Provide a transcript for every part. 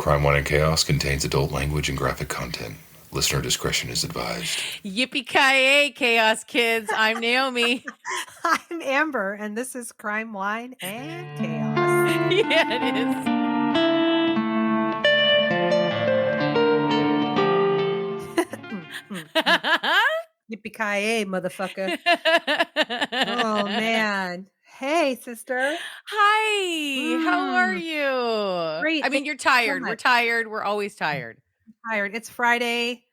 Crime, Wine, and Chaos contains adult language and graphic content. Listener discretion is advised. Yippee-ki-yay, Chaos Kids. I'm Naomi. I'm Amber, and this is Crime, Wine, and Chaos. Yeah, it is. Yippee-ki-yay, motherfucker. Oh, man. Hey, sister. Hi. How are you? Great. I mean, you're tired. We're tired. We're always tired. I'm tired. It's Friday.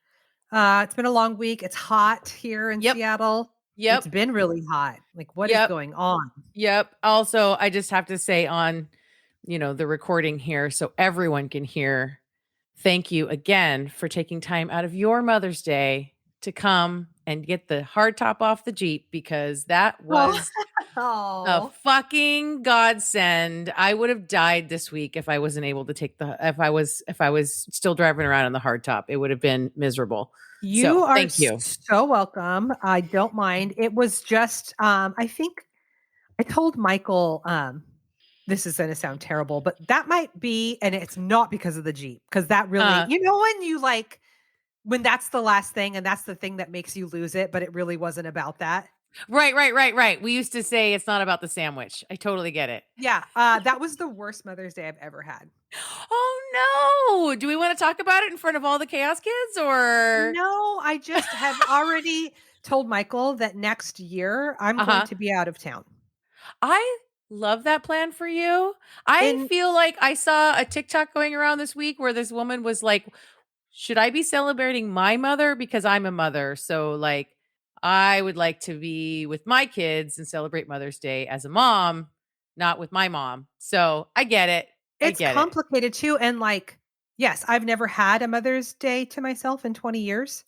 It's been a long week. It's hot here in Seattle. Yep. It's been really hot. Like, what is going on? Yep. Also, I just have to say on, the recording here so everyone can hear, thank you again for taking time out of your Mother's Day to come and get the hard top off the Jeep, because that was a fucking godsend. I would have died this week if I wasn't able to take if I was still driving around in the hard top. It would have been miserable. Thank you. So welcome. I don't mind. It was just, I think I told Michael, this is going to sound terrible, but that might be, and it's not because of the Jeep, because that really, when you when that's the last thing and that's the thing that makes you lose it, but it really wasn't about that. Right. We used to say it's not about the sandwich. I totally get it. Yeah. That was the worst Mother's Day I've ever had. Oh no. Do we want to talk about it in front of all the Chaos Kids, or? No, I just have already told Michael that next year I'm going to be out of town. I love that plan for you. I feel like I saw a TikTok going around this week where this woman was like, should I be celebrating my mother? Because I'm a mother. So I would like to be with my kids and celebrate Mother's Day as a mom, not with my mom. So I get it. It's complicated too. And yes, I've never had a Mother's Day to myself in 20 years.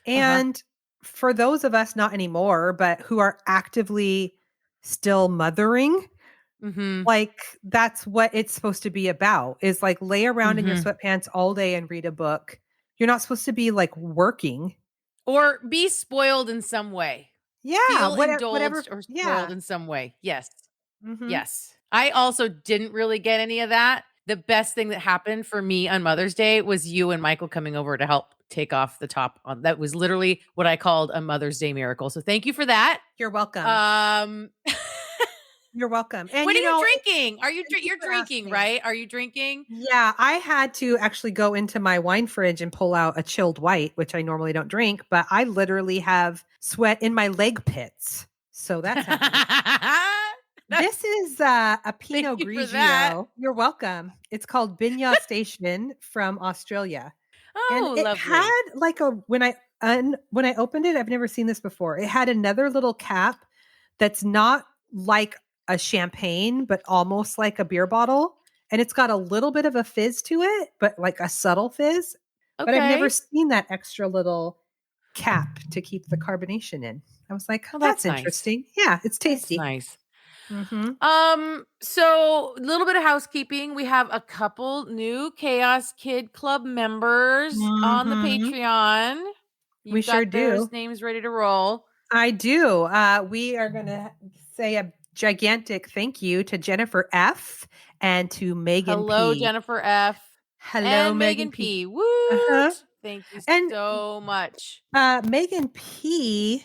And for those of us, not anymore, but who are actively still mothering, that's what it's supposed to be about, is lay around in your sweatpants all day and read a book. You're not supposed to be working. Or be spoiled in some way. Yeah. Feel indulged or spoiled in some way. Yes. Yes. I also didn't really get any of that. The best thing that happened for me on Mother's Day was you and Michael coming over to help take off the top on. That was literally what I called a Mother's Day miracle. So thank you for that. You're welcome. You're welcome. And what are you drinking? You're drinking, right? Are you drinking? Yeah, I had to actually go into my wine fridge and pull out a chilled white, which I normally don't drink, but I literally have sweat in my leg pits. So that's This is a Pinot Grigio. You're welcome. It's called Binya Station from Australia. Oh, and it had when I opened it, I've never seen this before. It had another little cap that's not like a champagne, but almost like a beer bottle. And it's got a little bit of a fizz to it, but a subtle fizz. Okay. But I've never seen that extra little cap to keep the carbonation in. I was like, that's interesting. Nice. Yeah, it's tasty. That's nice. So a little bit of housekeeping. We have a couple new Chaos Kid Club members on the Patreon. We sure do. Those names ready to roll. I do. We are going to say a gigantic thank you to Jennifer F. and to Megan P. Hello, Jennifer F. Hello, Megan P. Woo! Thank you so much. Megan P.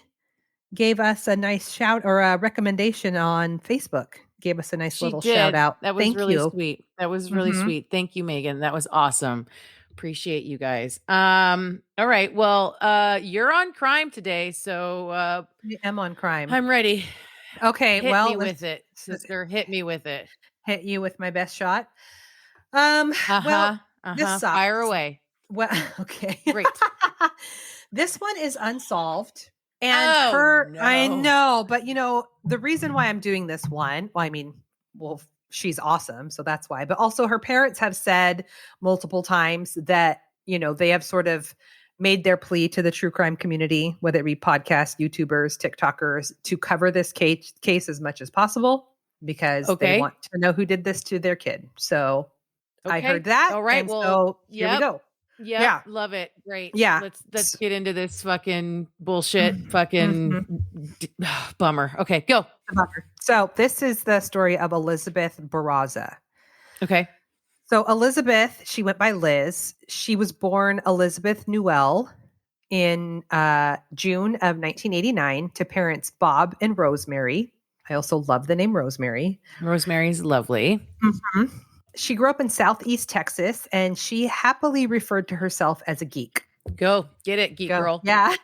gave us a nice shout or a recommendation on Facebook. Gave us a nice little shout out. That was really sweet. That was really sweet. Thank you, Megan. That was awesome. Appreciate you guys. All right. Well, you're on crime today, so I am on crime. I'm ready. Okay. Hit me with it, sister. Hit me with it. Hit you with my best shot. This sucks. Fire away. Well, okay. Great. This one is Unsolved. And no. I know, but the reason why I'm doing this one, she's awesome, so that's why. But also her parents have said multiple times that, they have sort of made their plea to the true crime community, whether it be podcasts, YouTubers, TikTokers, to cover this case as much as possible because they want to know who did this to their kid. So I heard that. All right. So here we go. Yeah. Love it. Great. Yeah. Let's get into this fucking bullshit. Bummer. Okay, go. So this is the story of Liz Barraza. Okay. So Elizabeth, she went by Liz. She was born Elizabeth Newell in June of 1989 to parents Bob and Rosemary. I also love the name Rosemary. Rosemary's lovely. Mhm. She grew up in Southeast Texas, and she happily referred to herself as a geek. Go get it, geek girl. Yeah.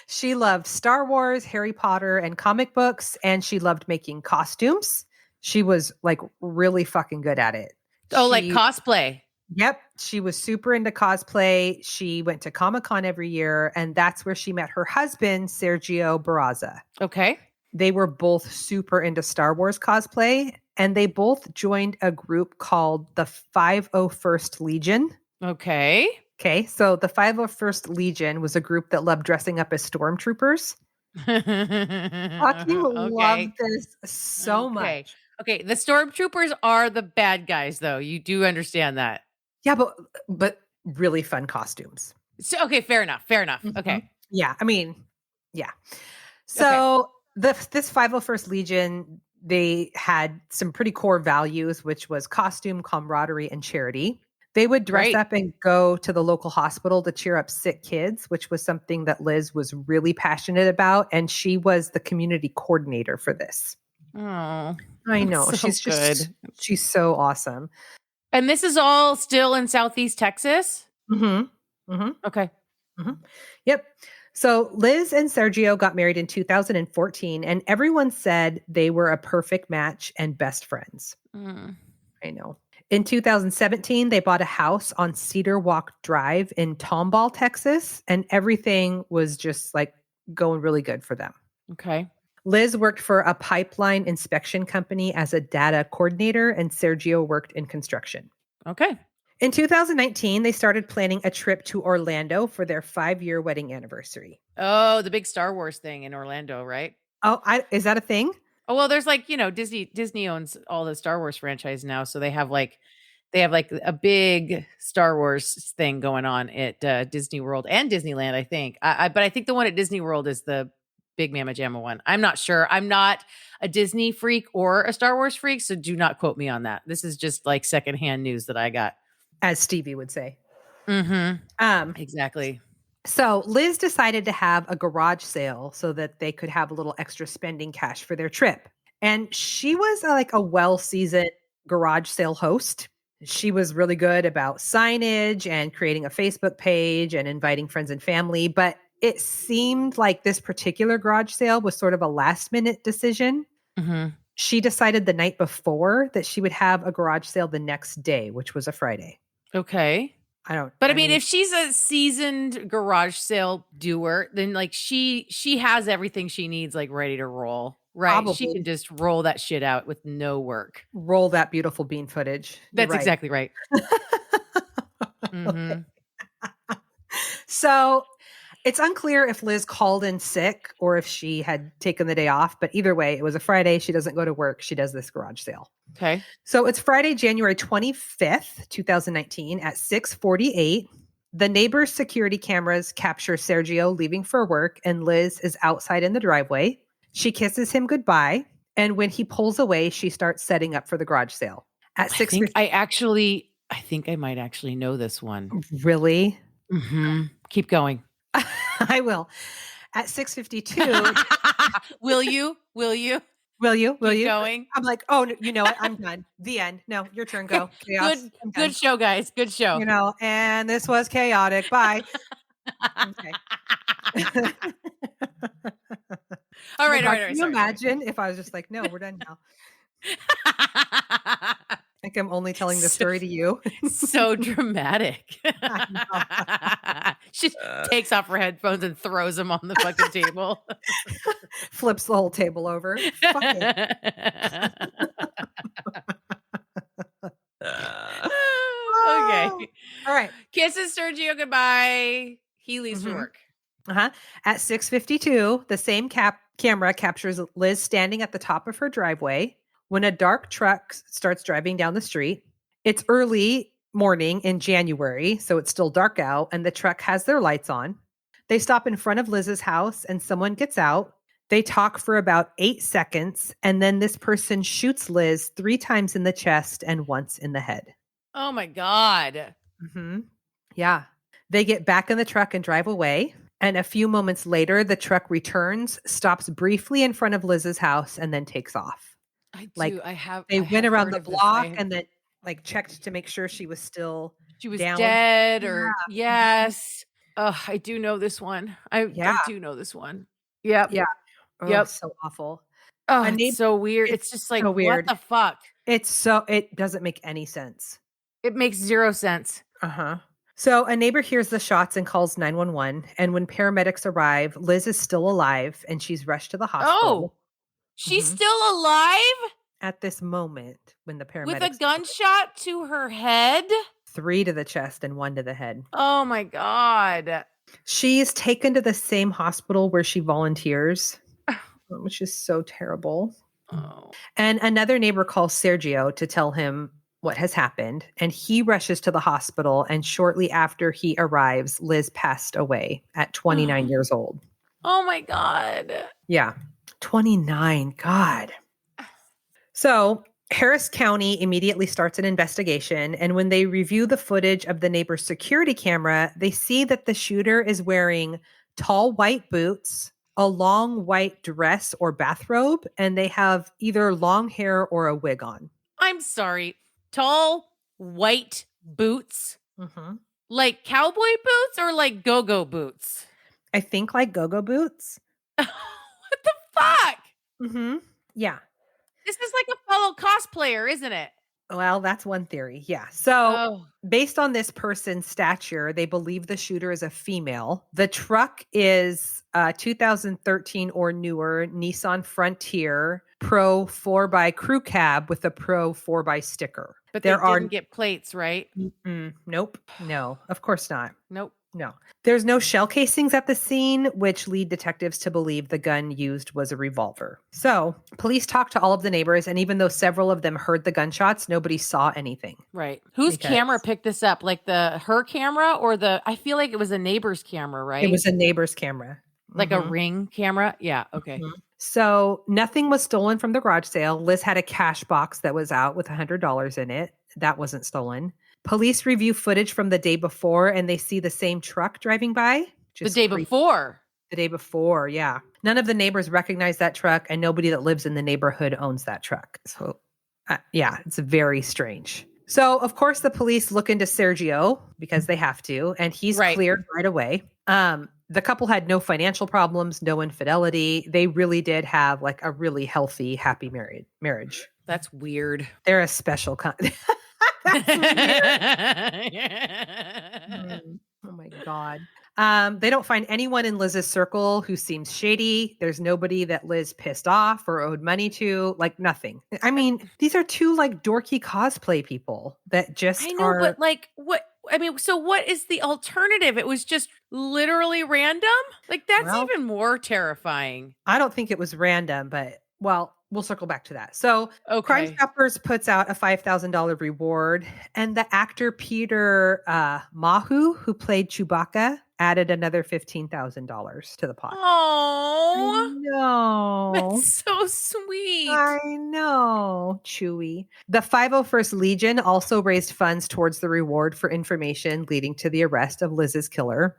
She loved Star Wars, Harry Potter, and comic books, and she loved making costumes. She was like really fucking good at it. Oh, like cosplay. Yep. She was super into cosplay. She went to Comic-Con every year, and that's where she met her husband, Sergio Barraza. Okay. They were both super into Star Wars cosplay, and they both joined a group called the 501st Legion. Okay. Okay, so the 501st Legion was a group that loved dressing up as stormtroopers. Fucking love this so much. Okay, the stormtroopers are the bad guys, though. You do understand that. Yeah, but really fun costumes. So, okay, fair enough. Mm-hmm. Okay. Yeah, I mean, yeah. So this 501st Legion, they had some pretty core values, which was costume, camaraderie, and charity. They would dress up and go to the local hospital to cheer up sick kids, which was something that Liz was really passionate about. And she was the community coordinator for this. Oh, I know. So she's good. She's so awesome. And this is all still in Southeast Texas? Mm-hmm. Mm-hmm. Okay. Mm-hmm. Yep. So Liz and Sergio got married in 2014, and everyone said they were a perfect match and best friends. I know. In 2017, they bought a house on Cedar Walk Drive in Tomball, Texas, and everything was just like going really good for them. Okay. Liz worked for a pipeline inspection company as a data coordinator, and Sergio worked in construction. Okay. In 2019, they started planning a trip to Orlando for their 5-year wedding anniversary. Oh, the big Star Wars thing in Orlando, right? Oh, is that a thing? Oh, well, there's like, Disney owns all the Star Wars franchise now. So they have like a big Star Wars thing going on at Disney World and Disneyland, I think. But I think the one at Disney World is the Big Mama Jamma one. I'm not sure. I'm not a Disney freak or a Star Wars freak, so do not quote me on that. This is just like secondhand news that I got. As Stevie would say. Mm-hmm. Exactly. So Liz decided to have a garage sale so that they could have a little extra spending cash for their trip. And she was like a well-seasoned garage sale host. She was really good about signage and creating a Facebook page and inviting friends and family. But it seemed like this particular garage sale was sort of a last-minute decision. Mm-hmm. She decided the night before that she would have a garage sale the next day, which was a Friday. Okay. I mean, if she's a seasoned garage sale doer, then like she has everything she needs like ready to roll, right? Probably. She can just roll that shit out with no work. Roll that beautiful bean footage. That's exactly right. Mm-hmm. So it's unclear if Liz called in sick or if she had taken the day off, but either way, it was a Friday. She doesn't go to work. She does this garage sale. Okay. So it's Friday, January 25th, 2019 at 6:48. The neighbor's security cameras capture Sergio leaving for work, and Liz is outside in the driveway. She kisses him goodbye. And when he pulls away, she starts setting up for the garage sale. At 6:50. I think I might actually know this one. Really? Mm-hmm. Keep going. I will. At 6:52. Will you? Will you? Keep going. I'm like, oh, you know what? I'm done. The end. No, your turn. Go. Chaos. Good show, guys. Good show. And this was chaotic. Bye. Okay. All right. Can you imagine if I was just like, no, we're done now? I think I'm only telling the story to you. So dramatic. She takes off her headphones and throws them on the fucking table. Flips the whole table over. Fuck it. Okay. All right. Kisses Sergio goodbye. He leaves for work. At 6:52, the same camera captures Liz standing at the top of her driveway when a dark truck starts driving down the street. It's early morning in January, so it's still dark out, and the truck has their lights on. They stop in front of Liz's house, and someone gets out. They talk for about 8 seconds, and then this person shoots Liz 3 times in the chest and once in the head. Oh my God. Mm-hmm. Yeah. They get back in the truck and drive away. And a few moments later, the truck returns, stops briefly in front of Liz's house, and then takes off. I Like do. they I went have around heard the of this. block and then like checked to make sure she was still She was down. dead Yeah. or yes. Oh, I do know this one. I Yeah. do know this one. Yep. Yeah. Oh, Yep. so awful. Oh, A it's neighbor, so weird. it's It's just like, so what weird. the fuck? It doesn't make any sense. It makes zero sense. Uh-huh. So a neighbor hears the shots and calls 911. And when paramedics arrive, Liz is still alive and she's rushed to the hospital. Oh, she's Mhm. still alive At this moment when the paramedics with a gunshot to her head. 3 to the chest and 1 to the head. Oh my God. She's taken to the same hospital where she volunteers, which is so terrible. Oh. And another neighbor calls Sergio to tell him what has happened. And he rushes to the hospital. And shortly after he arrives, Liz passed away at 29 years old. Oh my God. Yeah. 29. God. So Harris County immediately starts an investigation. And when they review the footage of the neighbor's security camera, they see that the shooter is wearing tall white boots, a long white dress or bathrobe, and they have either long hair or a wig on. I'm sorry. Tall white boots, Mm-hmm. like cowboy boots or like go-go boots? I think like go-go boots. What the fuck? Mm-hmm. Yeah. This is like a fellow cosplayer, isn't it? Well, that's one theory. Yeah. So Oh, based on this person's stature, they believe the shooter is a female. The truck is a 2013 or newer Nissan Frontier Pro 4x crew cab with a Pro 4x sticker. but there they are didn't get plates, right? nope. No, of course not. Nope. No. There's no shell casings at the scene, which lead detectives to believe the gun used was a revolver. So police talked to all of the neighbors, and even though several of them heard the gunshots, nobody saw anything. Right. Whose Because- camera picked this up? Like her camera or I feel like it was a neighbor's camera, right? It was a neighbor's camera. like a Mhm. Ring camera. Yeah. Okay. Mhm. So nothing was stolen from the garage sale. Liz had a cash box that was out with $100 in it. That wasn't stolen. Police review footage from the day before and they see the same truck driving by. The day before. The day before, yeah. None of the neighbors recognize that truck and nobody that lives in the neighborhood owns that truck. So, yeah, it's very strange. So, of course, the police look into Sergio because they have to, and he's cleared right away. The couple had no financial problems, no infidelity. They really did have like a really healthy, happy marriage. That's weird. They're a special kind. That's weird. Oh my God. They don't find anyone in Liz's circle who seems shady. There's nobody that Liz pissed off or owed money to, like nothing. I mean, these are two like dorky cosplay people that just but like what? I mean, so what is the alternative? It was just literally random? Like that's even more terrifying. I don't think it was random, but well, we'll circle back to that. So Crime Stoppers puts out a $5,000 reward, and the actor Peter Mahu, who played Chewbacca, added another $15,000 to the pot. Oh, no, that's so sweet. I know, Chewy. The 501st Legion also raised funds towards the reward for information leading to the arrest of Liz's killer.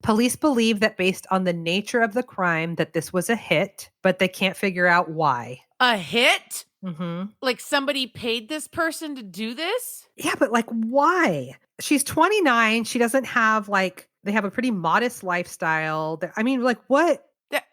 Police believe that based on the nature of the crime that this was a hit, but they can't figure out why. A hit? Mm-hmm. Like somebody paid this person to do this? Yeah, but like why? She's 29. She doesn't have like, they have a pretty modest lifestyle. I mean, like what?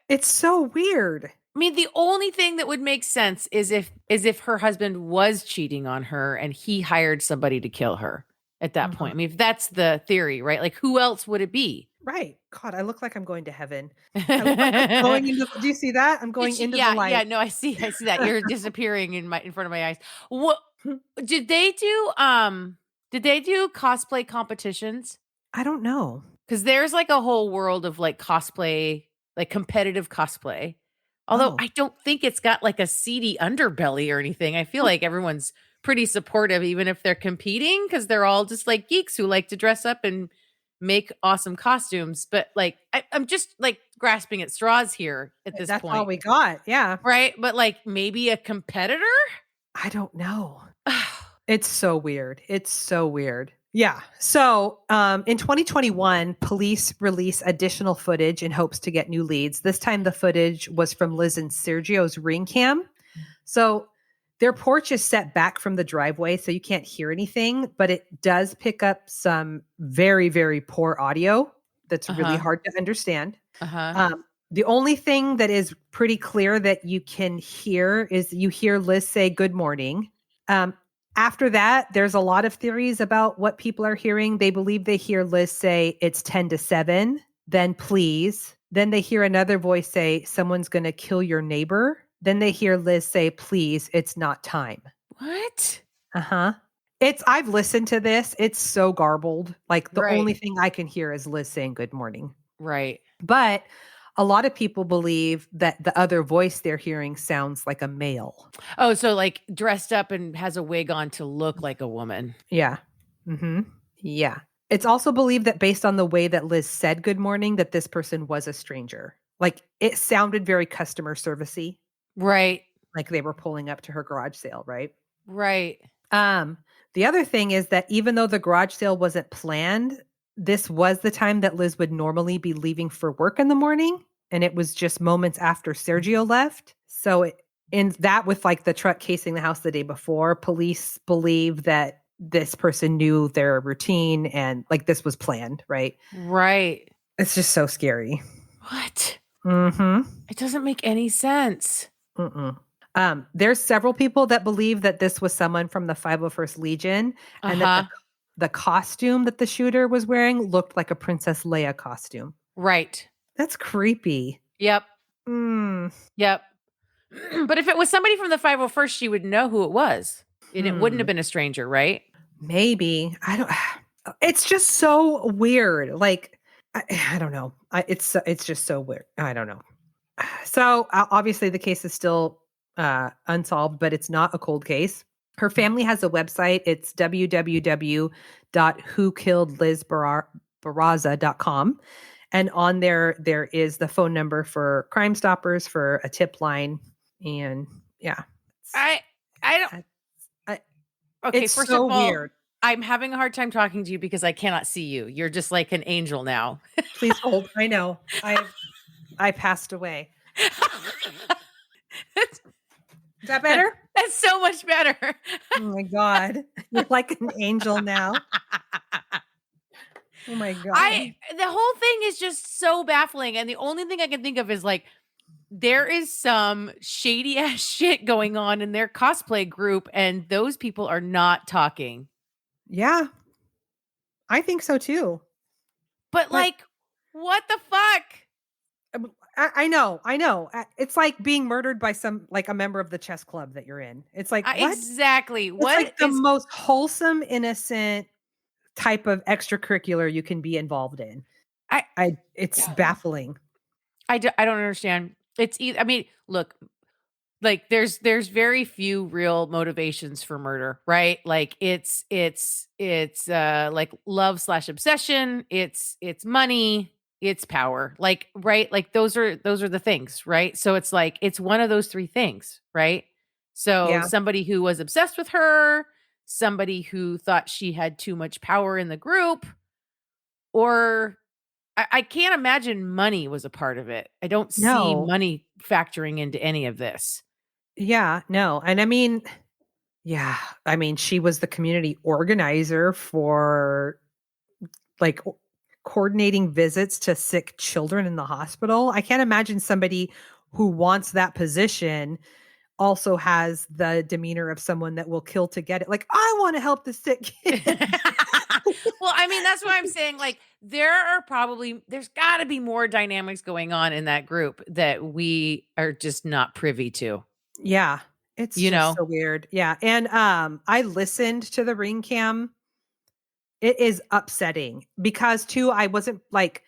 It's so weird. I mean, the only thing that would make sense is if her husband was cheating on her and he hired somebody to kill her at that point. I mean, if that's the theory, right? Like who else would it be? Right. God, I look like I'm going to heaven. I look like I'm going into, do you see that? I'm going into the light. Yeah, no, I see that. You're disappearing in front of my eyes. What did they do? Did they do cosplay competitions? I don't know. Because there's like a whole world of like cosplay, like competitive cosplay. Although I don't think it's got like a seedy underbelly or anything. I feel like everyone's pretty supportive, even if they're competing, because they're all just like geeks who like to dress up and make awesome costumes. But like, I'm just like grasping at straws here at this point. That's all we got. Yeah. Right. But like maybe a competitor? I don't know. It's so weird. It's so weird. Yeah. So in 2021, police released additional footage in hopes to get new leads. This time the footage was from Liz and Sergio's ring cam. So their porch is set back from the driveway, so you can't hear anything, but it does pick up some very, very poor audio that's really hard to understand. The only thing that is pretty clear that you can hear is you hear Liz say good morning. After that, there's a lot of theories about what people are hearing. They believe they hear Liz say it's 10 to 7, then please. Then they hear another voice say someone's going to kill your neighbor. Then they hear Liz say, please, it's not time. What? I've listened to this. It's so garbled. Like the only thing I can hear is Liz saying good morning. Right. But a lot of people believe that the other voice they're hearing sounds like a male. Oh, so like dressed up and has a wig on to look like a woman. Yeah. Yeah. It's also believed that based on the way that Liz said good morning, that this person was a stranger. Like it sounded very customer servicey. Right. Like they were pulling up to her garage sale, right? Right. The other thing is that even though the garage sale wasn't planned, this was the time that Liz would normally be leaving for work in the morning. And it was just moments after Sergio left. So in that with like the truck casing the house the day before, police believe that this person knew their routine and like this was planned, right? Right. It's just so scary. What? Mm-hmm. It doesn't make any sense. There's several people that believe that this was someone from the 501st Legion and that the costume that the shooter was wearing looked like a Princess Leia costume. Right. That's creepy. Yep. Yep. But if it was somebody from the 501st, she would know who it was. And it wouldn't have been a stranger, right? Maybe. I don't. It's just so weird. Like, I don't know. It's just so weird. I don't know. So obviously the case is still unsolved, but it's not a cold case. Her family has a website. It's www.whokilledlizbarraza.com. And on there is the phone number for Crime Stoppers for a tip line. And yeah. I don't. Okay, it's first so of all, weird. I'm having a hard time talking to you because I cannot see you. You're just like an angel now. Please hold. I know. I passed away. Is that better? That's so much better. Oh my God. You're like an angel now. Oh my God. The whole thing is just so baffling. And the only thing I can think of is like, there is some shady ass shit going on in their cosplay group, and those people are not talking. Yeah. I think so too. But like, what the fuck? I know. It's like being murdered by like a member of the chess club that you're in. It's like, what? Exactly. It's like the most wholesome, innocent type of extracurricular you can be involved in. It's baffling. I don't understand. It's either, I mean, look, like there's very few real motivations for murder, right? Like it's like love/obsession. It's money. It's power. Like, right. Like those are the things, right? So it's like, it's one of those three things, right? So somebody who was obsessed with her, somebody who thought she had too much power in the group, or I can't imagine money was a part of it. I don't see money factoring into any of this. Yeah, no. And I mean, she was the community organizer for like coordinating visits to sick children in the hospital. I can't imagine somebody who wants that position also has the demeanor of someone that will kill to get it. Like, I want to help the sick kid. Well, I mean, that's what I'm saying. Like, there's got to be more dynamics going on in that group that we are just not privy to. Yeah. It's just so weird. Yeah. And I listened to the ring cam. It is upsetting because too, I wasn't like,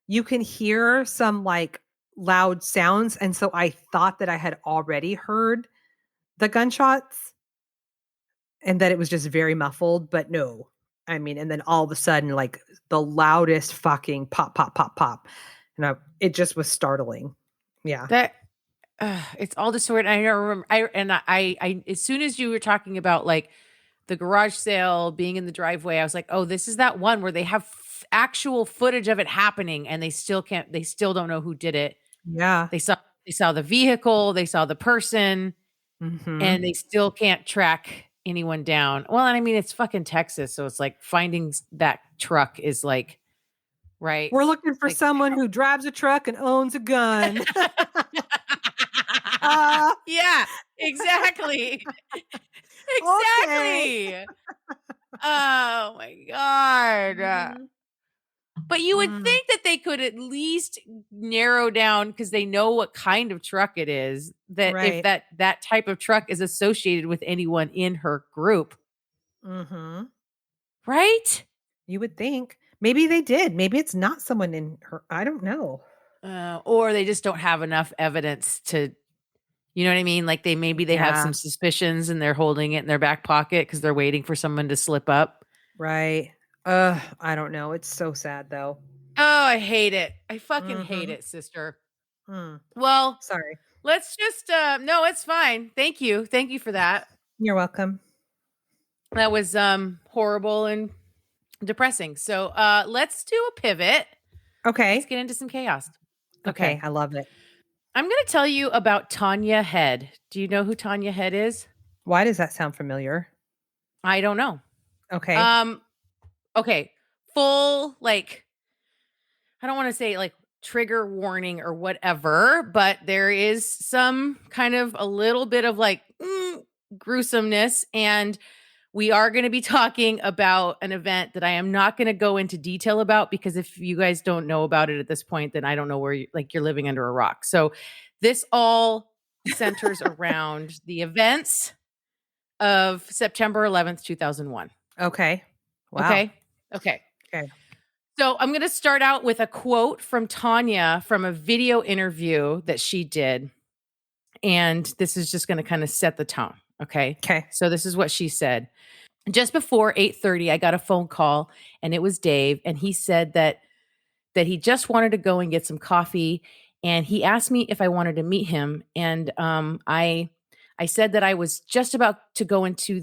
you can hear some like loud sounds. And so I thought that I had already heard the gunshots and that it was just very muffled, but no. I mean, and then all of a sudden, like the loudest fucking pop, pop, pop, pop. And it just was startling. Yeah. That it's all distorted. I remember I as soon as you were talking about like the garage sale, being in the driveway, I was like, oh, this is that one where they have actual footage of it happening and they still don't know who did it. Yeah. They saw the vehicle, they saw the person, and they still can't track anyone down. Well, and I mean, it's fucking Texas, so it's like finding that truck is like, right? We're looking for Like, someone who drives a truck and owns a gun. yeah, exactly. Exactly. Oh my God. But you would think that they could at least narrow down, because they know what kind of truck it is, that if that type of truck is associated with anyone in her group. Right? You would think. Maybe they did. Maybe it's not someone in her. I don't know. Or they just don't have enough evidence to, you know what I mean? Like they have some suspicions and they're holding it in their back pocket because they're waiting for someone to slip up. Right. I don't know. It's so sad though. Oh, I hate it. I fucking hate it, sister. Well, sorry. Let's just no, it's fine. Thank you. Thank you for that. You're welcome. That was horrible and depressing. So let's do a pivot. Okay. Let's get into some chaos. Okay. I love it. I'm going to tell you about Tania Head. Do you know who Tania Head is? Why does that sound familiar? I don't know. Okay. Okay. Full, like, I don't want to say like trigger warning or whatever, but there is some kind of a little bit of like gruesomeness. And we are going to be talking about an event that I am not going to go into detail about, because if you guys don't know about it at this point, then I don't know where you're living under a rock. So this all centers around the events of September 11th, 2001. Okay. Wow. Okay. So I'm going to start out with a quote from Tania from a video interview that she did. And this is just going to kind of set the tone. Okay. So this is what she said. Just before 8:30, I got a phone call and it was Dave. And he said that he just wanted to go and get some coffee. And he asked me if I wanted to meet him. And I said that I was just about to go into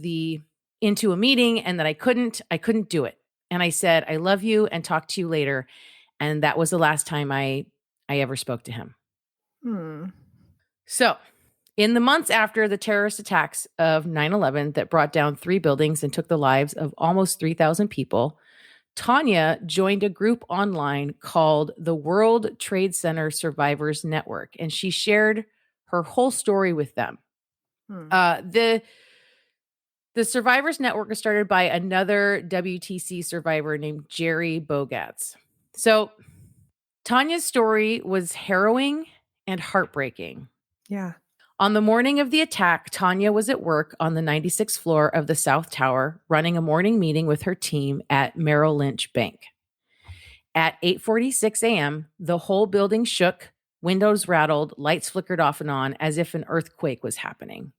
a meeting and that I couldn't do it. And I said, I love you and talk to you later. And that was the last time I ever spoke to him. So in the months after the terrorist attacks of 9/11 that brought down 3 buildings and took the lives of almost 3,000 people, Tania joined a group online called the World Trade Center Survivors Network. And she shared her whole story with them. The Survivors Network was started by another WTC survivor named Jerry Bogatz. So Tania's story was harrowing and heartbreaking. Yeah. On the morning of the attack, Tania was at work on the 96th floor of the South Tower, running a morning meeting with her team at Merrill Lynch Bank. At 8:46 a.m., the whole building shook, windows rattled, lights flickered off and on as if an earthquake was happening.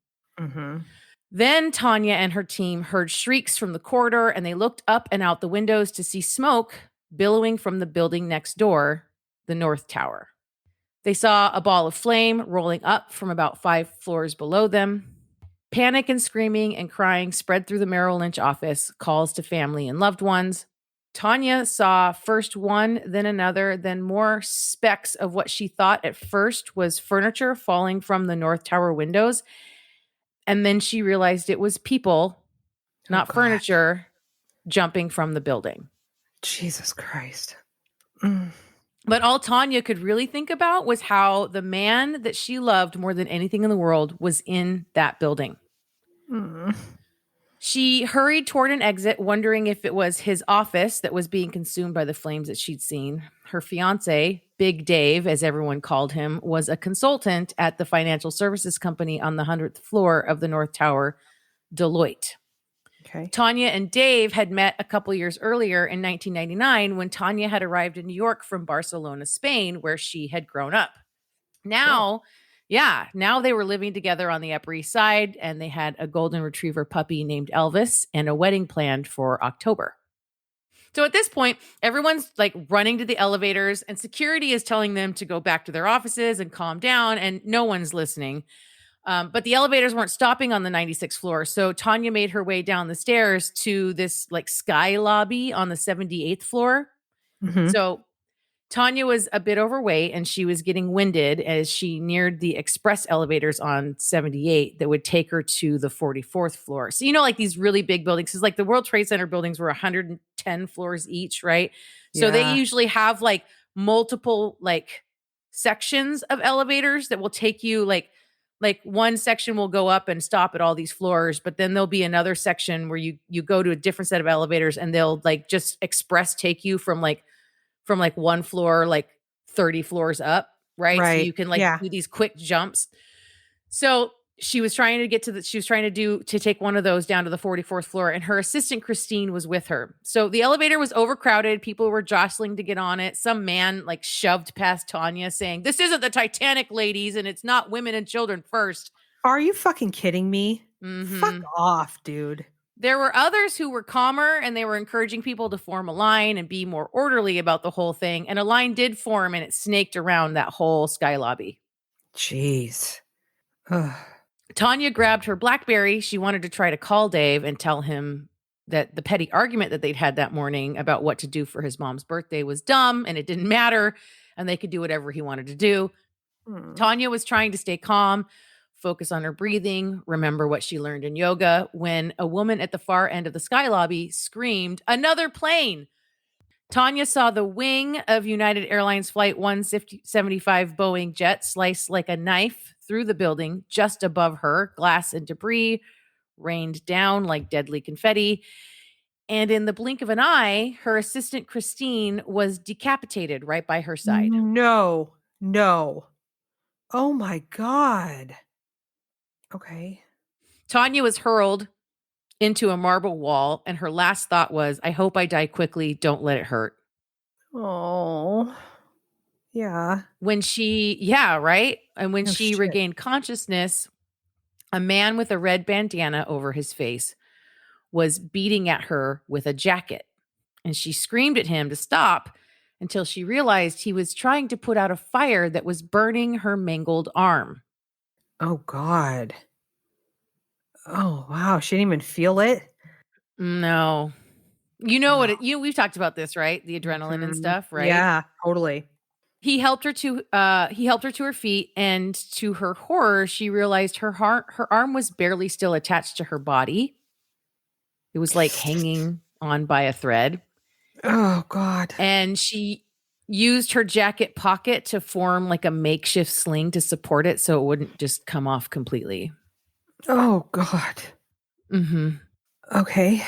Then Tania and her team heard shrieks from the corridor, and they looked up and out the windows to see smoke billowing from the building next door, the North Tower. They saw a ball of flame rolling up from about 5 floors below them. Panic and screaming and crying spread through the Merrill Lynch office, calls to family and loved ones. Tania saw first one, then another, then more specks of what she thought at first was furniture falling from the North Tower windows. And then she realized it was people, not furniture, jumping from the building. Jesus Christ. But all Tania could really think about was how the man that she loved more than anything in the world was in that building. She hurried toward an exit, wondering if it was his office that was being consumed by the flames that she'd seen. Her fiance, Big Dave, as everyone called him, was a consultant at the financial services company on the 100th floor of the North Tower, Deloitte. Tania and Dave had met a couple years earlier in 1999 when Tania had arrived in New York from Barcelona, Spain, where she had grown up. Now they were living together on the Upper East Side, and they had a golden retriever puppy named Elvis and a wedding planned for October. So at this point, everyone's like running to the elevators, and security is telling them to go back to their offices and calm down, and no one's listening. But the elevators weren't stopping on the 96th floor. So Tania made her way down the stairs to this like sky lobby on the 78th floor. Mhm. So Tania was a bit overweight and she was getting winded as she neared the express elevators on 78 that would take her to the 44th floor. So, like these really big buildings, because like the World Trade Center buildings were 110 floors each, right? So they Yeah. usually have like multiple like sections of elevators that will take you like one section will go up and stop at all these floors, but then there'll be another section where you go to a different set of elevators and they'll like just express take you from one floor, like 30 floors up. Right. So Right. you can like Yeah. do these quick jumps. So she was trying to take one of those down to the 44th floor, and her assistant Christine was with her. So the elevator was overcrowded. People were jostling to get on it. Some man like shoved past Tania saying, "This isn't the Titanic, ladies, and it's not women and children first." Are you fucking kidding me? Mhm. Fuck off, dude. There were others who were calmer, and they were encouraging people to form a line and be more orderly about the whole thing. And a line did form, and it snaked around that whole sky lobby. Jeez. Ugh. Tania grabbed her BlackBerry. She wanted to try to call Dave and tell him that the petty argument that they'd had that morning about what to do for his mom's birthday was dumb and it didn't matter and they could do whatever he wanted to do. Tania was trying to stay calm, focus on her breathing, remember what she learned in yoga, when a woman at the far end of the sky lobby screamed, "Another plane!" Tania saw the wing of United Airlines Flight 175 Boeing jet slice like a knife through the building just above her. Glass and debris rained down like deadly confetti. And in the blink of an eye, her assistant Christine was decapitated right by her side. No. Oh my God. Okay. Tania was hurled into a marble wall, and her last thought was, "I hope I die quickly. Don't let it hurt." Oh. Yeah. Right? And when No she shit. regained consciousness, a man with a red bandana over his face was beating at her with a jacket. And she screamed at him to stop until she realized he was trying to put out a fire that was burning her mangled arm. Oh God. Oh wow. She didn't even feel it. No. You know what we've talked about this, right? The adrenaline and stuff, right? Yeah, totally. He helped her to her feet, and to her horror, she realized her arm was barely still attached to her body. It was like hanging on by a thread. Oh God. And she used her jacket pocket to form like a makeshift sling to support it so it wouldn't just come off completely. Oh God. Mm-hmm. Okay.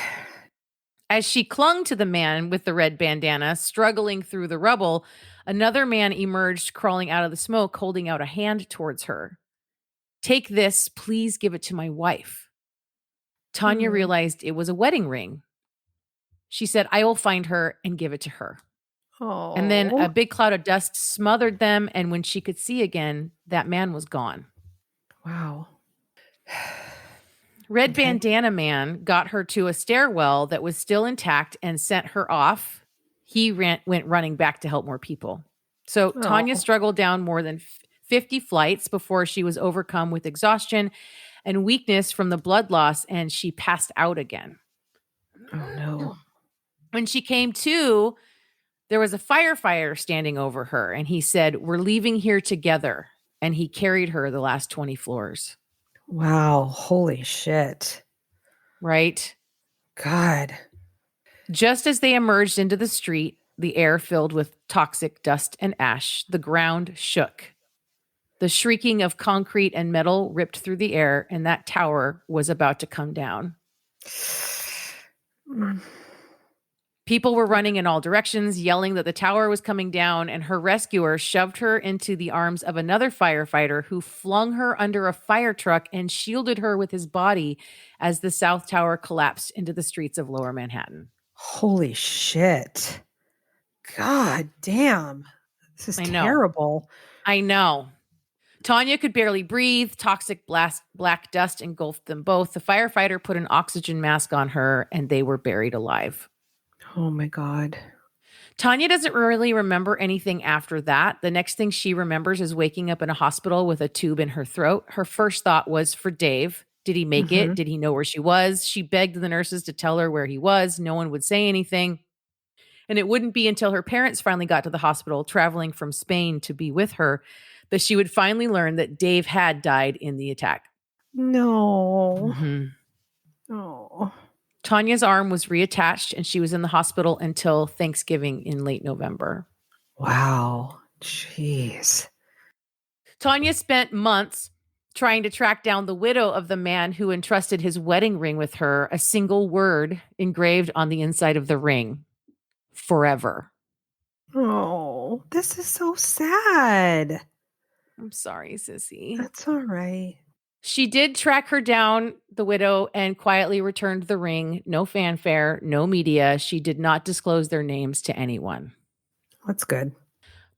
As she clung to the man with the red bandana, struggling through the rubble, another man emerged, crawling out of the smoke, holding out a hand towards her. "Take this, please give it to my wife." Tania realized it was a wedding ring. She said, "I will find her and give it to her." Oh. And then a big cloud of dust smothered them, and when she could see again, that man was gone. Wow. Red bandana man got her to a stairwell that was still intact and sent her off. He went running back to help more people. So Tania struggled down more than 50 flights before she was overcome with exhaustion and weakness from the blood loss, and she passed out again. Oh no. When she came to, there was a firefighter standing over her, and he said, "We're leaving here together." And he carried her the last 20 floors. Wow. Holy shit. Right? God. Just as they emerged into the street, the air filled with toxic dust and ash, the ground shook. The shrieking of concrete and metal ripped through the air, and that tower was about to come down. People were running in all directions, yelling that the tower was coming down, and her rescuer shoved her into the arms of another firefighter who flung her under a fire truck and shielded her with his body as the South Tower collapsed into the streets of Lower Manhattan. Holy shit. God damn. This is terrible. I know. Tania could barely breathe. Toxic black dust engulfed them both. The firefighter put an oxygen mask on her, and they were buried alive. Oh my God. Tania doesn't really remember anything after that. The next thing she remembers is waking up in a hospital with a tube in her throat. Her first thought was for Dave. Did he make it? Did he know where she was? She begged the nurses to tell her where he was. No one would say anything. And it wouldn't be until her parents finally got to the hospital, traveling from Spain to be with her, that she would finally learn that Dave had died in the attack. No. Mm-hmm. Oh. Tania's arm was reattached and she was in the hospital until Thanksgiving in late November. Wow. Jeez. Tania spent months trying to track down the widow of the man who entrusted his wedding ring with her, a single word engraved on the inside of the ring: forever. Oh, this is so sad. I'm sorry, sissy. That's all right. She did track her down, the widow, and quietly returned the ring. No fanfare, no media. She did not disclose their names to anyone. That's good.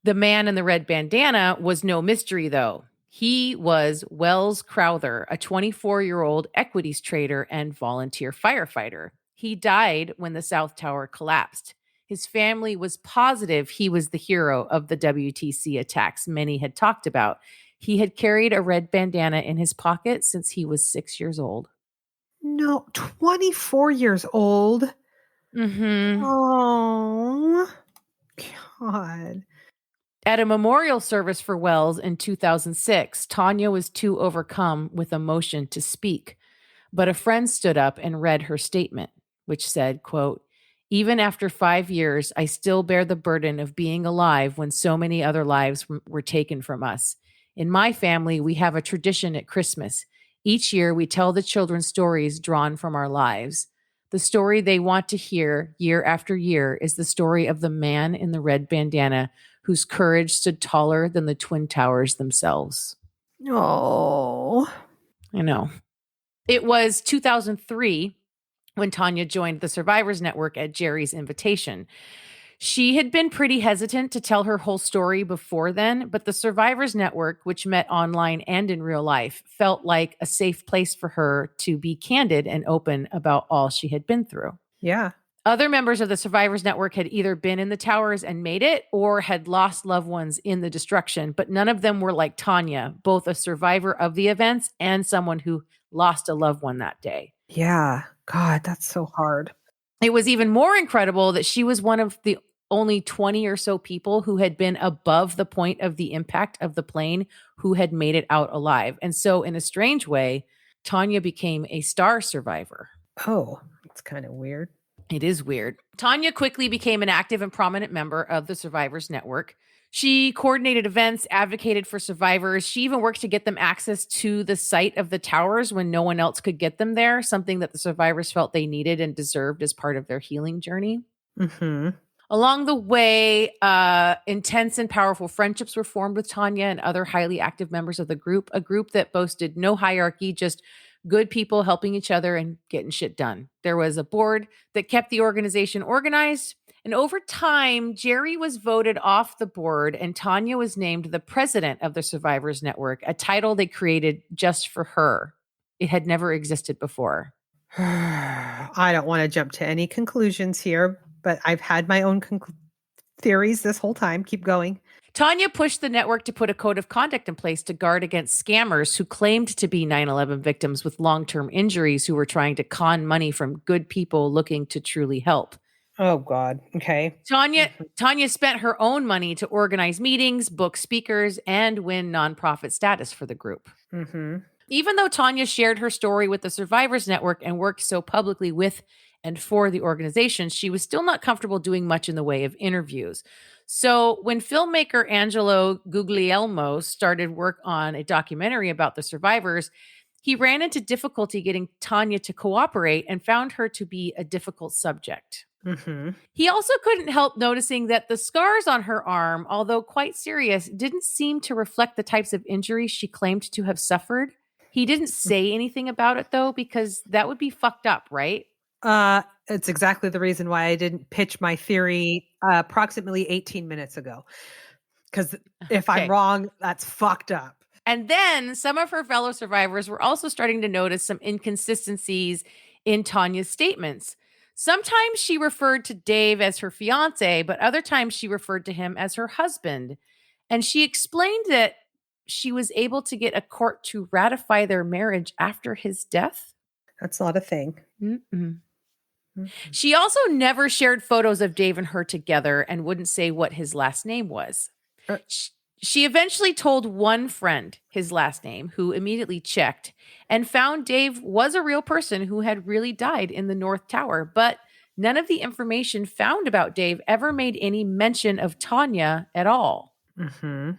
The man in the red bandana was no mystery, though. He was Wells Crowther, a 24-year-old equities trader and volunteer firefighter. He died when the South Tower collapsed. His family was positive he was the hero of the WTC attacks many had talked about. He had carried a red bandana in his pocket since he was 6 years old. No, 24 years old. Mm-hmm. Oh, God. At a memorial service for Wells in 2006, Tania was too overcome with emotion to speak, but a friend stood up and read her statement, which said, quote, "Even after 5 years, I still bear the burden of being alive when so many other lives were taken from us. In my family, we have a tradition at Christmas. Each year, we tell the children stories drawn from our lives. The story they want to hear year after year is the story of the man in the red bandana whose courage stood taller than the Twin Towers themselves." Oh. I know. It was 2003 when Tania joined the Survivors Network at Jerry's invitation. She had been pretty hesitant to tell her whole story before then, but the Survivors Network, which met online and in real life, felt like a safe place for her to be candid and open about all she had been through. Yeah. Other members of the Survivors Network had either been in the towers and made it or had lost loved ones in the destruction, but none of them were like Tania, both a survivor of the events and someone who lost a loved one that day. Yeah. God, that's so hard. It was even more incredible that she was one of the only 20 or so people who had been above the point of the impact of the plane who had made it out alive. And so in a strange way, Tania became a star survivor. Oh, it's kind of weird. It is weird. Tania quickly became an active and prominent member of the Survivors Network. She coordinated events, advocated for survivors. She even worked to get them access to the site of the towers when no one else could get them there, something that the survivors felt they needed and deserved as part of their healing journey. Mm-hmm. Along the way, intense and powerful friendships were formed with Tania and other highly active members of the group, a group that boasted no hierarchy, just good people helping each other and getting shit done. There was a board that kept the organization organized. And over time, Jerry was voted off the board and Tania was named the president of the Survivors Network, a title they created just for her. It had never existed before. I don't want to jump to any conclusions here, but I've had my own theories this whole time. Keep going. Tania pushed the network to put a code of conduct in place to guard against scammers who claimed to be 9/11 victims with long-term injuries who were trying to con money from good people looking to truly help. Oh, God. Okay. Tania spent her own money to organize meetings, book speakers, and win nonprofit status for the group. Mm-hmm. Even though Tania shared her story with the Survivors Network and worked so publicly with and for the organization, she was still not comfortable doing much in the way of interviews. So when filmmaker Angelo Guglielmo started work on a documentary about the survivors, he ran into difficulty getting Tania to cooperate and found her to be a difficult subject. Mm-hmm. He also couldn't help noticing that the scars on her arm, although quite serious, didn't seem to reflect the types of injuries she claimed to have suffered. He didn't say anything about it, though, because that would be fucked up, right? It's exactly the reason why I didn't pitch my theory approximately 18 minutes ago. Because if I'm wrong, that's fucked up. And then some of her fellow survivors were also starting to notice some inconsistencies in Tania's statements. Sometimes she referred to Dave as her fiance, but other times she referred to him as her husband. And she explained that she was able to get a court to ratify their marriage after his death. That's not a thing. Mm-mm. She also never shared photos of Dave and her together and wouldn't say what his last name was. She eventually told one friend his last name, who immediately checked and found Dave was a real person who had really died in the North Tower. But none of the information found about Dave ever made any mention of Tania at all. Mm-hmm.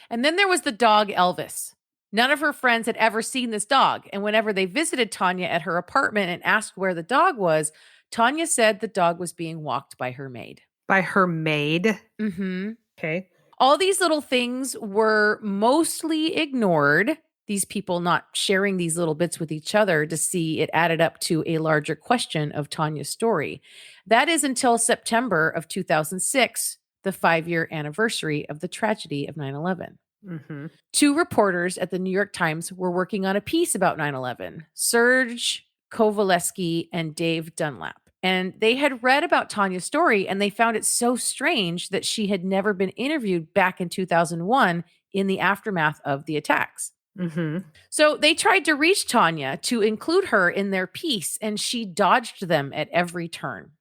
And then there was the dog Elvis. None of her friends had ever seen this dog. And whenever they visited Tania at her apartment and asked where the dog was, Tania said the dog was being walked by her maid. By her maid? Mm-hmm. Okay. All these little things were mostly ignored. These people not sharing these little bits with each other to see it added up to a larger question of Tania's story. That is until September of 2006, the 5-year anniversary of the tragedy of 9/11. Mm-hmm. 2 reporters at the New York Times were working on a piece about 9/11, Serge Kovaleski and Dave Dunlap. And they had read about Tania's story and they found it so strange that she had never been interviewed back in 2001 in the aftermath of the attacks. Mm-hmm. So they tried to reach Tania to include her in their piece, and she dodged them at every turn.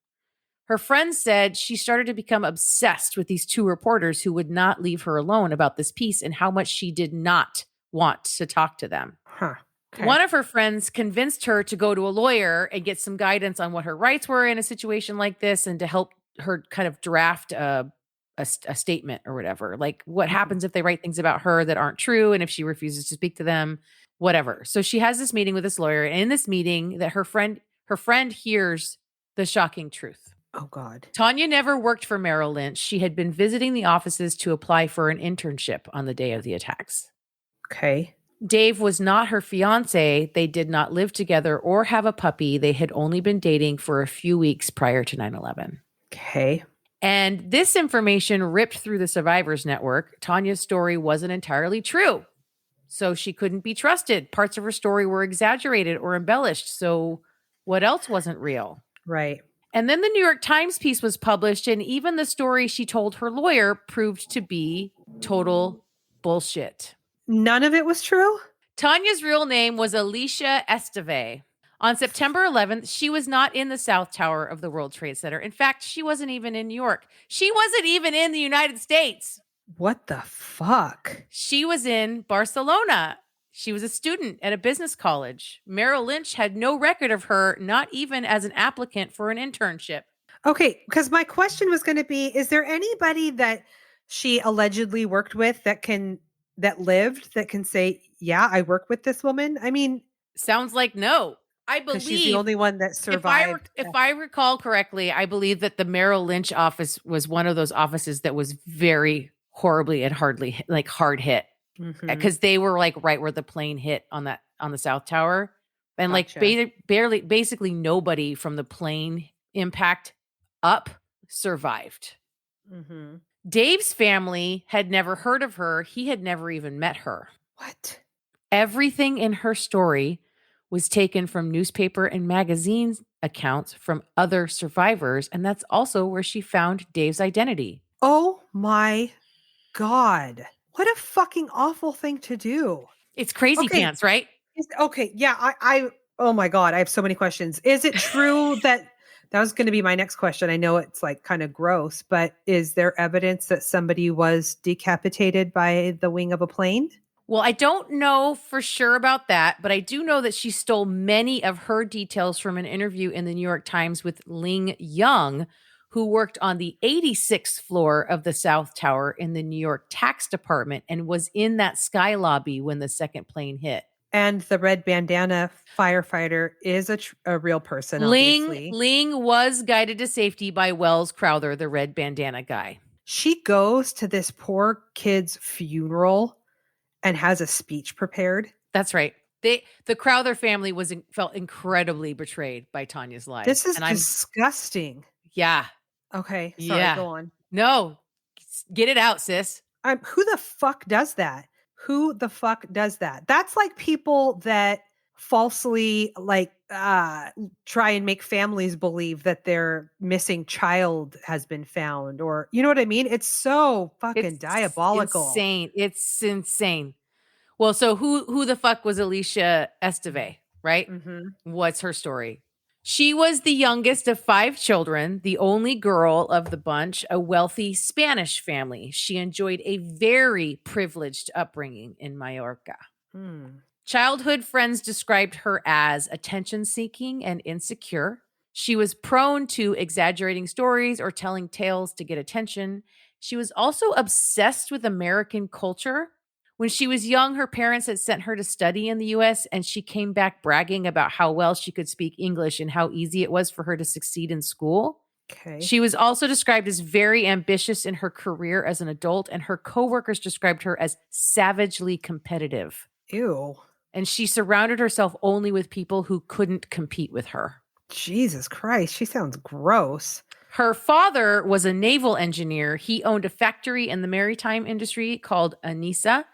Her friends said she started to become obsessed with these 2 reporters who would not leave her alone about this piece and how much she did not want to talk to them. Huh. Okay. One of her friends convinced her to go to a lawyer and get some guidance on what her rights were in a situation like this and to help her kind of draft a statement or whatever. Like what happens if they write things about her that aren't true and if she refuses to speak to them, whatever. So she has this meeting with this lawyer, and in this meeting that her friend hears the shocking truth. Oh, God. Tania never worked for Merrill Lynch. She had been visiting the offices to apply for an internship on the day of the attacks. Okay. Dave was not her fiance. They did not live together or have a puppy. They had only been dating for a few weeks prior to 9/11. Okay. And this information ripped through the survivors network. Tania's story wasn't entirely true, so she couldn't be trusted. Parts of her story were exaggerated or embellished. So what else wasn't real? Right. And then the New York Times piece was published, and even the story she told her lawyer proved to be total bullshit. None of it was true? Tania's real name was Alicia Esteve. On September 11th, she was not in the South Tower of the World Trade Center. In fact, she wasn't even in New York. She wasn't even in the United States. What the fuck? She was in Barcelona. She was a student at a business college. Merrill Lynch had no record of her, not even as an applicant for an internship. Okay, because my question was going to be, is there anybody that she allegedly worked with that lived that can say, yeah, I work with this woman? I mean, sounds like no. I believe she's the only one that survived. If I recall correctly, I believe that the Merrill Lynch office was one of those offices that was very horribly and hard hit, because they were like right where the plane hit on the South Tower, and Gotcha. basically nobody from the plane impact up survived. Mm-hmm. Dave's family had never heard of her. He had never even met her. What? Everything in her story was taken from newspaper and magazine accounts from other survivors, and that's also where she found Dave's identity. Oh my God. What a fucking awful thing to do. It's crazy pants, right? Okay, yeah, I oh my God, I have so many questions. Is it true that was going to be my next question? I know it's like kind of gross, but is there evidence that somebody was decapitated by the wing of a plane? Well, I don't know for sure about that, but I do know that she stole many of her details from an interview in the New York Times with Ling Young, who worked on the 86th floor of the South Tower in the New York Tax Department and was in that sky lobby when the second plane hit. And the red bandana firefighter is a real person, obviously. Ling was guided to safety by Wells Crowther, the red bandana guy. She goes to this poor kid's funeral and has a speech prepared. That's right. The Crowther family felt incredibly betrayed by Tania's lies. This is disgusting. Yeah. Okay. Sorry, go on. No. Get it out, sis. Who the fuck does that? Who the fuck does that? That's like people that falsely try and make families believe that their missing child has been found, or you know what I mean? It's so fucking diabolical. Insane. It's insane. Well, so who the fuck was Alicia Esteve, right? Mm-hmm. What's her story? She was the youngest of 5 children, the only girl of the bunch, a wealthy Spanish family. She enjoyed a very privileged upbringing in Mallorca. Childhood friends described her as attention-seeking and insecure. She was prone to exaggerating stories or telling tales to get attention. She was also obsessed with American culture. When she was young, her parents had sent her to study in the US, and she came back bragging about how well she could speak English and how easy it was for her to succeed in school. Okay. She was also described as very ambitious in her career as an adult, and her coworkers described her as savagely competitive. Ew. And she surrounded herself only with people who couldn't compete with her. Jesus Christ, she sounds gross. Her father was a naval engineer. He owned a factory in the maritime industry called Anisa.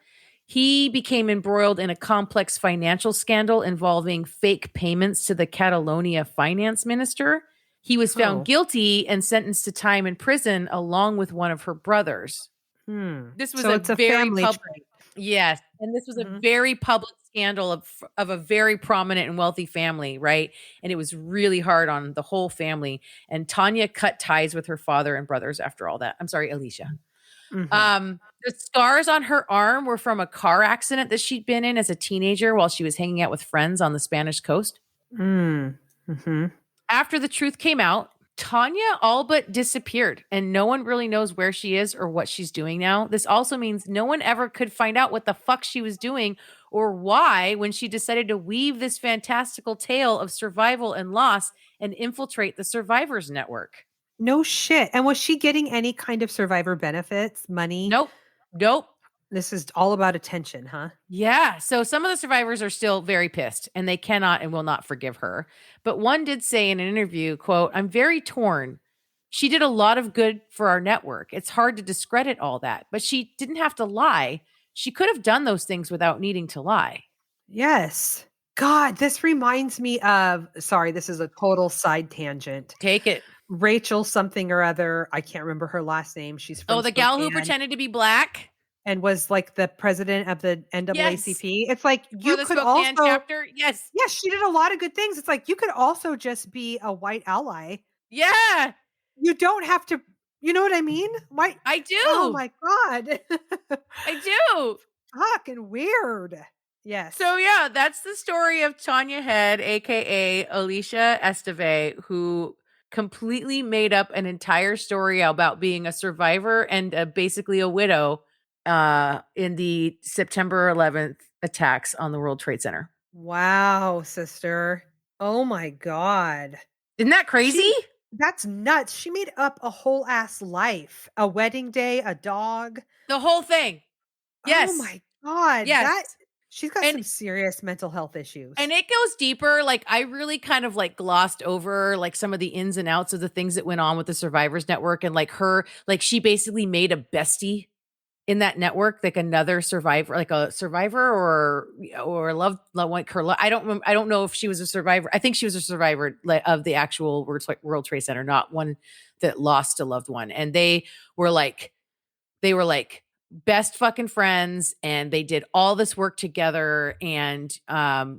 He became embroiled in a complex financial scandal involving fake payments to the Catalonia finance minister. He was found guilty and sentenced to time in prison along with one of her brothers. This was it's a very family trait. Yes. And this was a very public scandal of a very prominent and wealthy family, right? And it was really hard on the whole family. And Tania cut ties with her father and brothers after all that. I'm sorry, Alicia. The scars on her arm were from a car accident that she'd been in as a teenager while she was hanging out with friends on the Spanish coast. After the truth came out, Tania all but disappeared, and no one really knows where she is or what she's doing now. This also means no one ever could find out what the fuck she was doing or why when she decided to weave this fantastical tale of survival and loss and infiltrate the survivors network. No shit. And was she getting any kind of survivor benefits, money? Nope. This is all about attention, huh? Yeah. So some of the survivors are still very pissed, and they cannot and will not forgive her. But one did say in an interview, quote, "I'm very torn. She did a lot of good for our network. It's hard to discredit all that, but she didn't have to lie. She could have done those things without needing to lie." Yes. God, this reminds me of, sorry, this is a total side tangent. Take it. Rachel something or other. I can't remember her last name. She's from the gal who Spokane pretended to be black and was like the president of the NAACP. It's like you for the could Spokane also chapter. Yes. Yes, she did a lot of good things. It's like you could also just be a white ally. Yeah. You don't have to, you know what I mean? White. I do. Oh my God. I do. Fucking weird. Yes. So yeah, that's the story of Tania Head, aka Alicia Esteve, who completely made up an entire story about being a survivor and basically a widow in the September 11th attacks on the World Trade Center. Wow, sister. Oh my God. Isn't that crazy? That's nuts. She made up a whole ass life. A wedding day, a dog. The whole thing. Yes. Oh my God. Yes. She's got some serious mental health issues. And it goes deeper. Like I really kind of like glossed over like some of the ins and outs of the things that went on with the Survivors Network, and like her, like she basically made a bestie in that network, like another survivor, like a survivor or loved like her. I don't know if she was a survivor. I think she was a survivor of the actual World Trade Center, not one that lost a loved one. And they were like best fucking friends, and they did all this work together. And Tania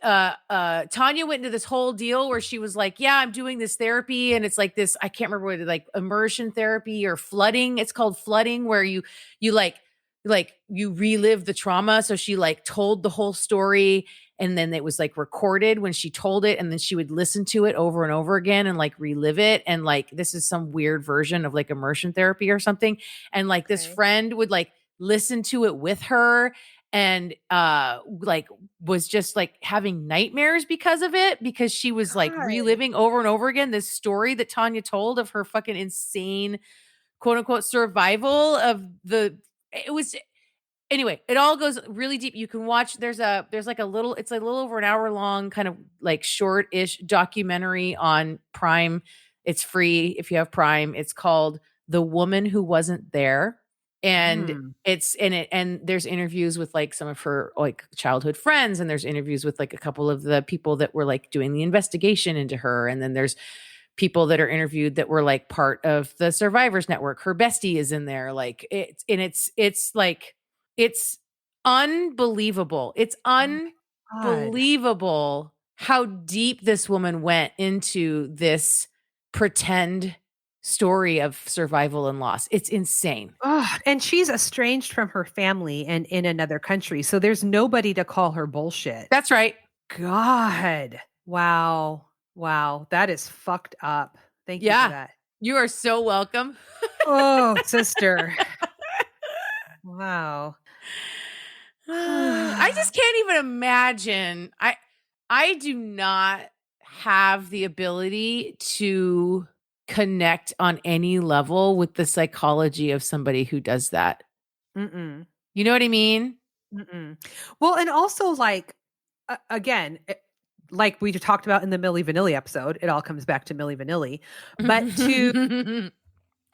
went into this whole deal where she was like, yeah, I'm doing this therapy, and it's like this, I can't remember what it, like immersion therapy or flooding. It's called flooding, where you relive the trauma. So she like told the whole story, and then it was like recorded when she told it, and then she would listen to it over and over again and like relive it. And like, this is some weird version of like immersion therapy or something. And like this friend would like listen to it with her, and like was just like having nightmares because of it, because she was like reliving over and over again this story that Tania told of her fucking insane quote unquote survival of anyway, it all goes really deep. You can watch, it's like a little over an hour long kind of like short-ish documentary on Prime. It's free if you have Prime. It's called The Woman Who Wasn't There. And Mm. it's in it, and there's interviews with like some of her like childhood friends, and there's interviews with like a couple of the people that were like doing the investigation into her, and then there's people that are interviewed that were like part of the Survivors Network. Her bestie is in there, like it's like it's unbelievable. It's Oh my God. unbelievable how deep this woman went into this pretend story of survival and loss. It's insane. Ugh, and she's estranged from her family and in another country. So there's nobody to call her bullshit. That's right. God. Wow. Wow. That is fucked up. Thank you Yeah. for that. You are so welcome. Oh, sister. Wow. I just can't even imagine. I do not have the ability to connect on any level with the psychology of somebody who does that. Mm-mm. You know what I mean? Mm-mm. Well, and also like again, like we talked about in the Milli Vanilli episode, it all comes back to Milli Vanilli. But to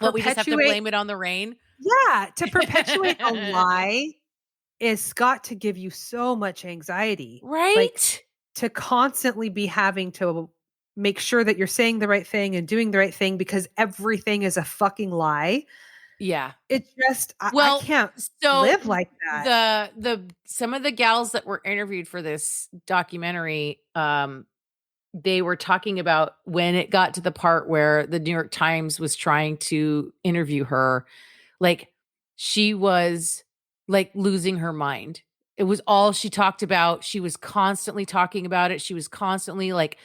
What, we just have to perpetuate- blame it on the rain? yeah, to perpetuate a lie is got to give you so much anxiety. Right? Like to constantly be having to make sure that you're saying the right thing and doing the right thing because everything is a fucking lie. Yeah. It just Well, I can't so live like that. the some of the gals that were interviewed for this documentary, they were talking about when it got to the part where the New York Times was trying to interview her, like she was like losing her mind. It was all she talked about. She was constantly talking about it. She was constantly like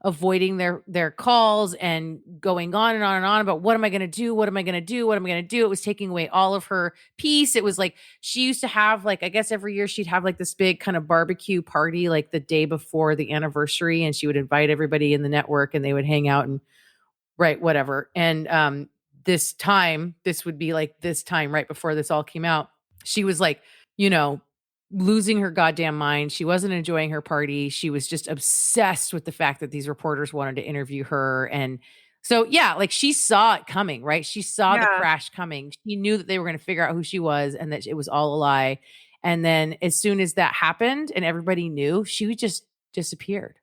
avoiding their calls and going on and on and on about what am I going to do? What am I going to do? What am I going to do? It was taking away all of her peace. It was like she used to have like, I guess every year she'd have like this big kind of barbecue party like the day before the anniversary, and she would invite everybody in the network and they would hang out and right, whatever. And this time, this would be like this time right before this all came out, she was like, you know, losing her goddamn mind. She wasn't enjoying her party. She was just obsessed with the fact that these reporters wanted to interview her. And so, yeah, like she saw it coming, right? She saw the crash coming. She knew that they were going to figure out who she was and that it was all a lie. And then as soon as that happened and everybody knew, she just disappeared.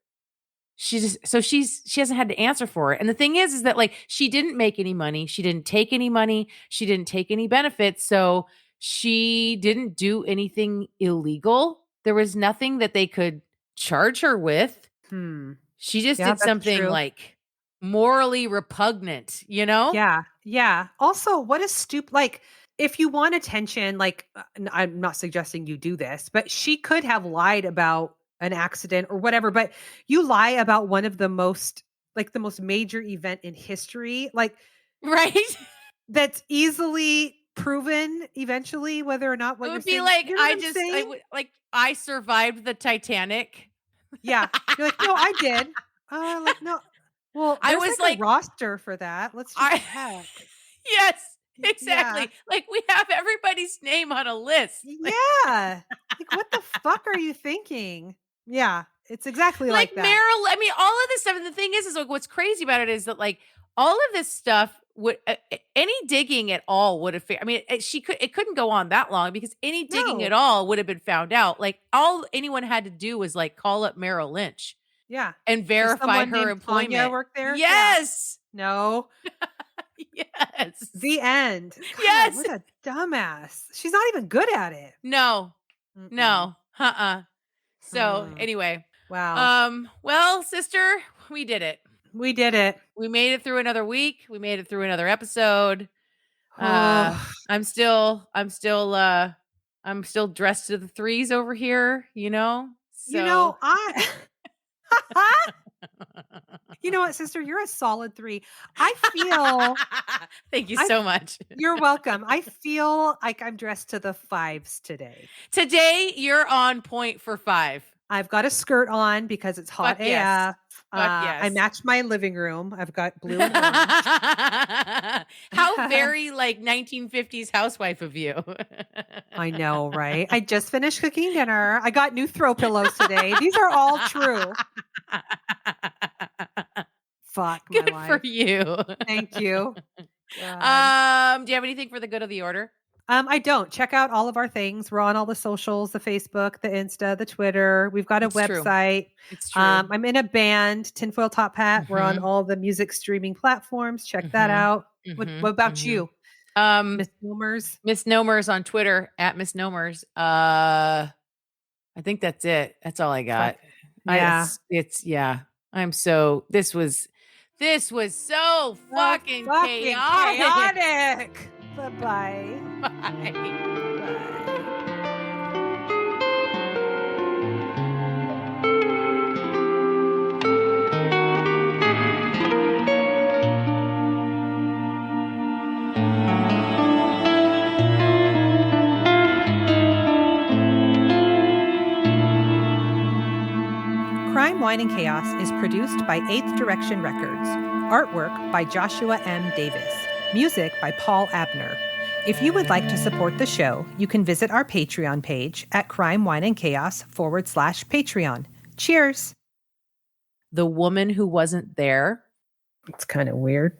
She hasn't had to answer for it. And the thing is that like she didn't make any money. She didn't take any money. She didn't take any benefits. So she didn't do anything illegal. There was nothing that they could charge her with. She just did something like morally repugnant, you know? Yeah. Yeah. Also, what is stupid? Like, if you want attention, like, I'm not suggesting you do this, but she could have lied about an accident or whatever, but you lie about one of the most major event in history, like, right? That's easily proven eventually whether or not what it would you're be saying, like, I survived the Titanic. Yeah. You're like, no, I did. Like, no. Well, I was like a roster for that. Let's just check. Yes, exactly. Yeah. Like we have everybody's name on a list. Yeah. Like, what the fuck are you thinking? Yeah. It's exactly like that. Meryl, I mean, all of this stuff. And the thing is like what's crazy about it is that like all of this stuff would any digging at all would have. I mean, it couldn't go on that long because any digging at all would have been found out. Like all anyone had to do was like call up Merrill Lynch, and verify her employment. Tania worked there. Yes. Yeah. No. Yes. The end. God, yes. What a dumbass. She's not even good at it. No. Mm-mm. No. So anyway. Wow. Well, sister, we did it. We did it. We made it through another week. We made it through another episode. I'm still dressed to the threes over here, you know? So. You know, you know what, sister? You're a solid 3. I feel. Thank you so much. You're welcome. I feel like I'm dressed to the 5s today. Today, you're on point for 5. I've got a skirt on because it's hot AF. Yes. I matched my living room. I've got blue and orange. How very like 1950s housewife of you. I know, right? I just finished cooking dinner. I got new throw pillows today. These are all true. Fuck my Good life. for you. Thank you. Do you have anything for the good of the order? I don't. Check out all of our things. We're on all the socials, the Facebook, the Insta, the Twitter. We've got a It's true. website. It's true. I'm in a band, Tinfoil Top Hat. We're on all the music streaming platforms. Check that out. What about you? Misnomers? Misnomers on Twitter at Misnomers. I think that's it. That's all I got. Yeah. This was so fucking chaotic. Bye-bye. Bye. Crime, Wine, and Chaos is produced by 8th Direction Records. Artwork by Joshua M. Davis. Music by Paul Abner. If you would like to support the show, you can visit our Patreon page at crimewineandchaos.com/Patreon. Cheers. The woman who wasn't there. It's kind of weird.